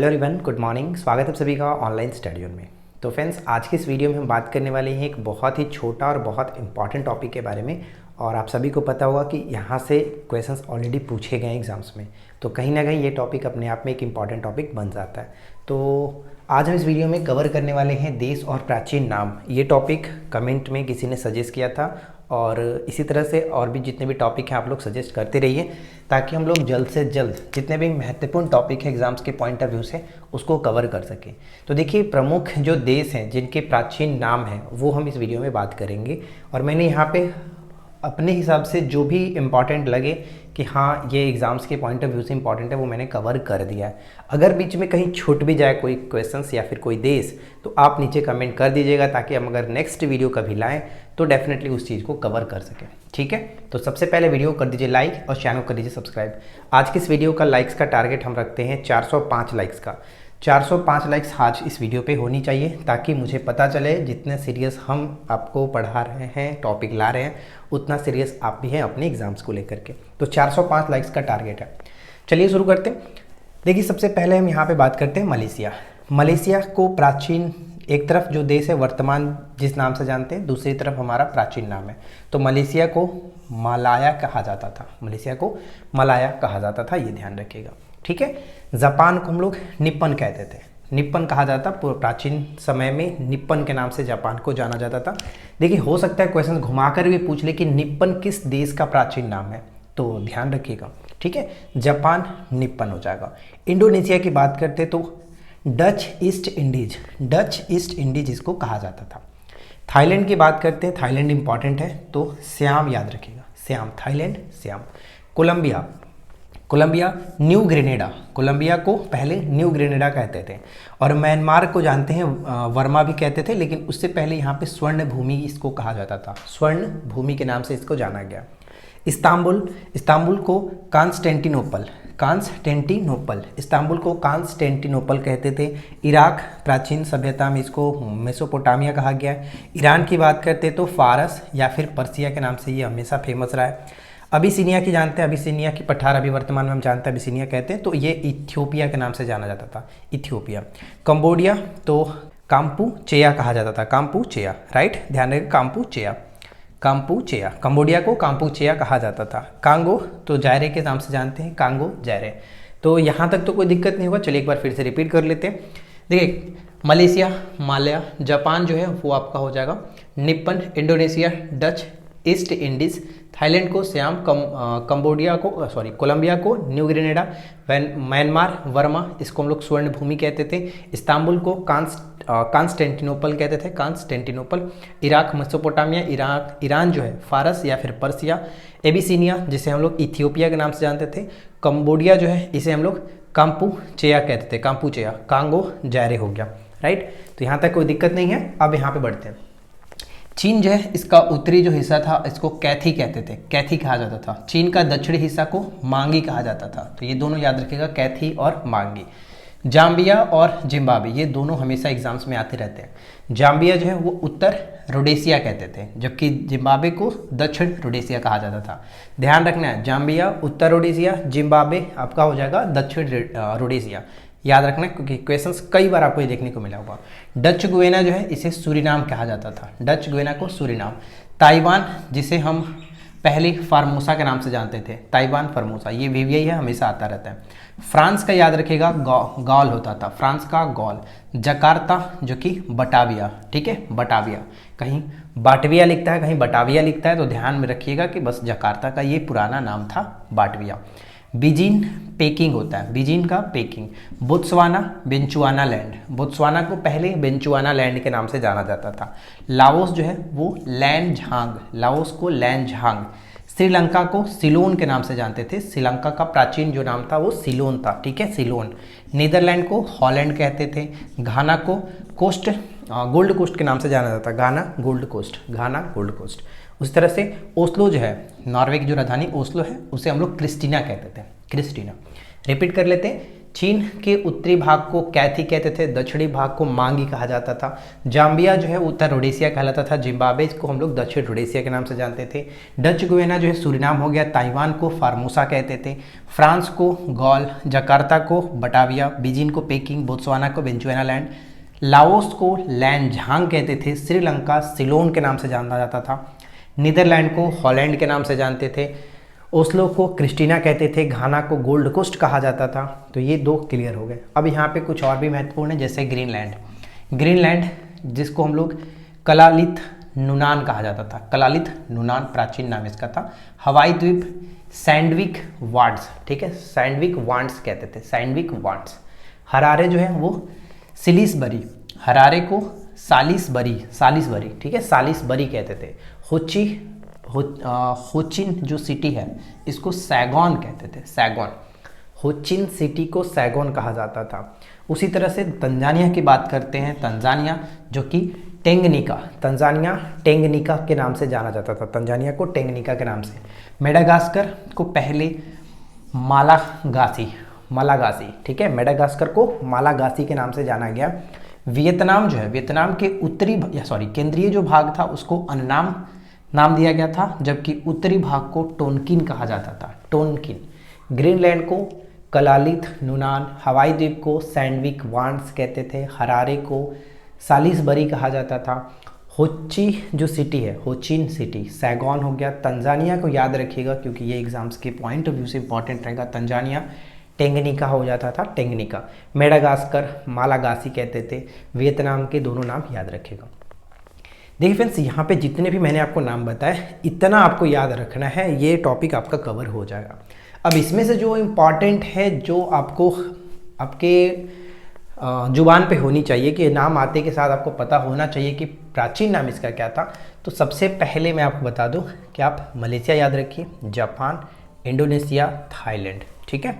Hello everyone, good morning. स्वागत है सभी का ऑनलाइन स्टडी में। तो फ्रेंड्स, आज की इस वीडियो में हम बात करने वाले हैं एक बहुत ही छोटा और बहुत इंपॉर्टेंट टॉपिक के बारे में। और आप सभी को पता होगा कि यहाँ से क्वेश्चंस ऑलरेडी पूछे गए एग्जाम्स में, तो कहीं ना कहीं ये टॉपिक अपने आप में एक इम्पॉर्टेंट टॉपिक बन जाता है। तो आज हम इस वीडियो में कवर करने वाले हैं देश और प्राचीन नाम। ये टॉपिक कमेंट में किसी ने सजेस्ट किया था और इसी तरह से और भी जितने भी टॉपिक हैं आप लोग सजेस्ट करते रहिए, ताकि हम लोग जल्द से जल्द जितने भी महत्वपूर्ण टॉपिक है एग्जाम्स के पॉइंट ऑफ व्यू से उसको कवर कर सकें। तो देखिए, प्रमुख जो देश हैं जिनके प्राचीन नाम हैं वो हम इस वीडियो में बात करेंगे। और मैंने यहाँ पे अपने हिसाब से जो भी इम्पॉर्टेंट लगे कि हाँ ये एग्ज़ाम्स के पॉइंट ऑफ व्यू से इम्पॉर्टेंट है वो मैंने कवर कर दिया है। अगर बीच में कहीं छूट भी जाए कोई क्वेश्चंस या फिर कोई देश, तो आप नीचे कमेंट कर दीजिएगा, ताकि हम अगर नेक्स्ट वीडियो कभी लाएं तो डेफिनेटली उस चीज़ को कवर कर सकें। ठीक है, तो सबसे पहले वीडियो कर दीजिए लाइक और चैनल कर दीजिए सब्सक्राइब। आज की इस वीडियो का लाइक्स का टारगेट हम रखते हैं 405 लाइक्स का। 405 लाइक्स आज इस वीडियो पे होनी चाहिए, ताकि मुझे पता चले जितने सीरियस हम आपको पढ़ा रहे हैं, टॉपिक ला रहे हैं, उतना सीरियस आप भी हैं अपने एग्जाम्स को लेकर के। तो 405 लाइक्स का टारगेट है। चलिए शुरू करते हैं। देखिए, सबसे पहले हम यहाँ पे बात करते हैं मलेशिया। मलेशिया को प्राचीन, एक तरफ जो देश है वर्तमान जिस नाम से जानते हैं, दूसरी तरफ हमारा प्राचीन नाम है। तो मलेशिया को मलाया कहा जाता था, मलेशिया को मलाया कहा जाता था, ये ध्यान रखिएगा। ठीक है, जापान को हम लोग निप्पन कहते थे, निप्पन कहा जाता। प्राचीन समय में निप्पन के नाम से जापान को जाना जाता था। देखिए, हो सकता है क्वेश्चन घुमाकर भी पूछ ले कि निप्पन किस देश का प्राचीन नाम है, तो ध्यान रखिएगा। ठीक है, जापान निप्पन हो जाएगा। इंडोनेशिया की बात करते तो Dutch east Indies, Dutch east Indies इसको कहा जाता था। थाईलैंड की बात करते हैं, थाईलैंड इंपॉर्टेंट है, तो श्याम याद रखिएगा, Siam, Thailand Siam. Colombia, Colombia New Granada, Colombia को पहले न्यू ग्रेनेडा कहते थे। और म्यांमार को जानते हैं वर्मा भी कहते थे, लेकिन उससे पहले यहाँ पे स्वर्ण भूमि इसको कहा जाता था, स्वर्ण भूमि के नाम से इसको जाना गया। इस्तांबुल, इस्तांबुल को कांस्टेंटिनोपल, कांस्टेंटिनोपल, इस्तांबुल को कांस्टेंटिनोपल कहते थे। इराक प्राचीन सभ्यता में इसको मेसोपोटामिया कहा गया है। ईरान की बात करते तो फारस या फिर पर्सिया के नाम से ये हमेशा फेमस रहा है। अबिसिनिया की जानते हैं, अबिसिनिया की पठार अभी वर्तमान में हम जानते हैं अबिसिनिया कहते हैं, तो ये इथियोपिया के नाम से जाना जाता था, इथियोपिया। कंबोडिया तो काम्पुचेया कहा जाता था, काम्पुचेया, राइट, ध्यान रखिए, काम्पुचेया, काम्पुचेया, कंबोडिया को काम्पुचेया कहा जाता था। कांगो तो जायरे के नाम से जानते हैं, कांगो जायरे। तो यहाँ तक तो कोई दिक्कत नहीं होगा। चलिए एक बार फिर से रिपीट कर लेते हैं। देखिए, मलेशिया, माल्या, जापान जो है वो आपका हो जाएगा Nippon, Indonesia Dutch east Indies, Thailand को श्याम, कंबोडिया को कोलंबिया को न्यू ग्रेनेडा, म्यांमार वर्मा, इसको हम लोग स्वर्ण भूमि कहते थे। इस्तांबुल को कांस्टेंटिनोपल कहते थे, कांस्टेंटिनोपल। इराक मेसोपोटामिया, ईरान जो है फारस या फिर पर्सिया। एबिसिनिया जिसे हम लोग इथियोपिया के नाम से जानते थे। कंबोडिया जो है इसे हम लोग काम्पुचेया कहते थे, काम्पुचेया। कांगो जायरे हो गया, राइट। तो यहाँ तक कोई दिक्कत नहीं है। अब यहाँ पे बढ़ते हैं। चीन जो है इसका उत्तरी जो हिस्सा था इसको कैथी कहते थे, कैथी कहा जाता था। चीन का दक्षिणी हिस्सा को मांगी कहा जाता था। तो ये दोनों याद रखिएगा, कैथी और मांगी। जाम्बिया और जिम्बाब्वे ये दोनों हमेशा एग्जाम्स में आते रहते हैं। जाम्बिया जो है वो उत्तर रोडेशिया कहते थे, जबकि जिम्बाब्वे को दक्षिण रोडेशिया कहा जाता था। ध्यान रखना है, जाम्बिया उत्तर रोडेशिया, जिम्बाब्वे आपका हो जाएगा दक्षिण रोडेशिया। याद रखना, क्योंकि क्वेश्चंस कई बार आपको ये देखने को मिला होगा। डच गुयेना जो है इसे सूरीनाम कहा जाता था, डच गुयेना को सूरीनाम। ताइवान जिसे हम पहले फार्मोसा के नाम से जानते थे, ताइवान फार्मोसा, ये वीवीआई है, हमेशा आता रहता है। फ्रांस का याद रखिएगा, गॉल होता था, फ्रांस का गॉल। जकार्ता जो कि बटाविया, ठीक है, बटाविया, कहीं बाटविया लिखता है, कहीं बटाविया लिखता है, तो ध्यान में रखिएगा कि बस जकार्ता का ये पुराना नाम था, बाटविया। बीजिंग पेकिंग होता है, बीजिंग का पेकिंग। बोत्सवाना बेंचुआना लैंड, बोत्सवाना को पहले बेंचुआना लैंड के नाम से जाना जाता था। लाओस जो है वो लैनझांग, लाओस को लैनझांग। श्रीलंका को सिलोन के नाम से जानते थे, श्रीलंका का प्राचीन जो नाम था वो सिलोन था, ठीक है, सिलोन। नीदरलैंड को हॉलैंड कहते थे। घाना को कोस्ट, गोल्ड कोस्ट के नाम से जाना जाता, घाना गोल्ड कोस्ट, घाना गोल्ड कोस्ट। उस तरह से ओस्लो जो है, नॉर्वे की जो राजधानी ओस्लो है, उसे हम लोग क्रिस्टीना कहते थे, क्रिस्टीना। रिपीट कर लेते हैं। चीन के उत्तरी भाग को कैथी कहते थे, दक्षिणी भाग को मांगी कहा जाता था। जाम्बिया जो है उत्तर रोडेशिया कहलाता था। जिम्बाब्वे को हम लोग दक्षिण रोडेशिया के नाम से जानते थे। डच गुयाना जो है सूरीनाम हो गया। ताइवान को फार्मोसा कहते थे। फ्रांस को गॉल, जकार्ता को बटाविया, बीजिंग को पेकिंग, बोत्सवाना को बेंजुएनालैंड, लाओस को लैनझांग कहते थे। श्रीलंका सिलोन के नाम से जाना जाता था। नीदरलैंड को हॉलैंड के नाम से जानते थे। ओस्लो को क्रिस्टीना कहते थे। घाना को गोल्ड कोस्ट कहा जाता था। तो ये 2 क्लियर हो गए। अब यहाँ पे कुछ और भी महत्वपूर्ण है, जैसे ग्रीनलैंड। ग्रीनलैंड जिसको हम लोग कलालित नुनान कहा जाता था। कलालित नुनान प्राचीन नाम इसका था। हवाई द्वीप सैंडविक वांड्स, ठीक है, सैंडविक वांड्स कहते थे, सैंडविक वांड्स। हरारे जो है वो सिलिसबरी, हरारे को सालिसबरी, ठीक है, सालिसबरी कहते थे। होचिन जो सिटी है इसको सैगॉन कहते थे, सैगॉन। होचिन सिटी को सैगॉन कहा जाता था। उसी तरह से तंजानिया की बात करते हैं। तंजानिया जो कि टेंगनिका, तंजानिया टेंगनिका के नाम से जाना जाता था। तंजानिया को टेंगनिका के नाम से। मेडागास्कर को पहले मालागासी, ठीक है, मेडागास्कर को मालागासी के नाम से जाना गया। वियतनाम जो है, वियतनाम के केंद्रीय जो भाग था उसको अन्नाम नाम दिया गया था, जबकि उत्तरी भाग को टोनकिन कहा जाता था, टोनकिन। ग्रीनलैंड को कलालित नुनान, हवाई द्वीप को सैंडविक वांड्स कहते थे। हरारे को सालिसबरी कहा जाता था। होची जो सिटी है, होचिन सिटी, सैगॉन हो गया। तंजानिया को याद रखिएगा क्योंकि ये एग्जाम्स के पॉइंट ऑफ व्यू से इंपॉर्टेंट रहेगा। तंजानिया टेंगनिका हो जाता था, टेंगनिका। मेडागास्कर मालागासी कहते थे। वियतनाम के दोनों नाम याद रखिएगा। देखिए फ्रेंड्स, यहाँ पे जितने भी मैंने आपको नाम बताए इतना आपको याद रखना है, ये टॉपिक आपका कवर हो जाएगा। अब इसमें से जो इम्पॉर्टेंट है, जो आपको आपके जुबान पे होनी चाहिए, कि नाम आते के साथ आपको पता होना चाहिए कि प्राचीन नाम इसका क्या था, तो सबसे पहले मैं आपको बता दूं कि आप मलेशिया याद रखिए, जापान, इंडोनेशिया, थाईलैंड, ठीक है।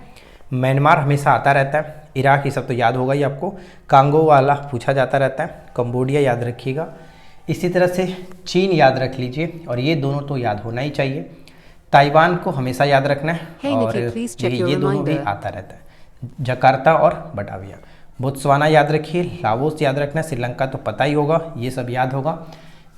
म्यांमार हमेशा आता रहता है। इराक, ये सब तो याद होगा ही आपको। कांगो वाला पूछा जाता रहता है। कंबोडिया याद रखिएगा। इसी तरह से चीन याद रख लीजिए, और ये दोनों तो याद होना ही चाहिए। ताइवान को हमेशा याद रखना है, और ये दोनों भी आता रहता है, जकार्ता और बटाविया। बोत्सवाना याद रखिए। लाओस याद रखना। श्रीलंका तो पता ही होगा, ये सब याद होगा।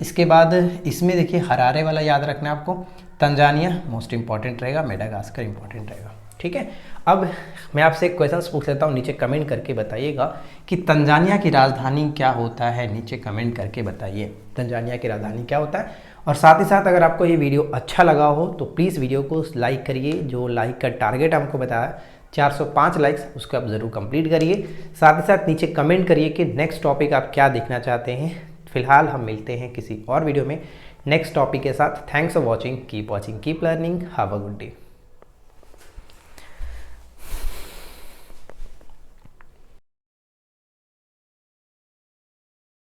इसके बाद इसमें देखिए हरारे वाला याद रखना है आपको। तंजानिया मोस्ट इंपॉर्टेंट रहेगा। मेडागास्कर इंपॉर्टेंट रहेगा, ठीक है। अब मैं आपसे एक क्वेश्चन पूछ लेता हूँ, नीचे कमेंट करके बताइएगा कि तंजानिया की राजधानी क्या होता है। नीचे कमेंट करके बताइए तंजानिया की राजधानी क्या होता है। और साथ ही साथ अगर आपको ये वीडियो अच्छा लगा हो तो प्लीज़ वीडियो को लाइक करिए। जो लाइक का टारगेट हमको बताया 405 लाइक्स, उसको आप ज़रूर कंप्लीट करिए। साथ ही साथ नीचे कमेंट करिए कि नेक्स्ट टॉपिक आप क्या देखना चाहते हैं। फिलहाल हम मिलते हैं किसी और वीडियो में नेक्स्ट टॉपिक के साथ। Thanks for watching, keep learning, have a good day.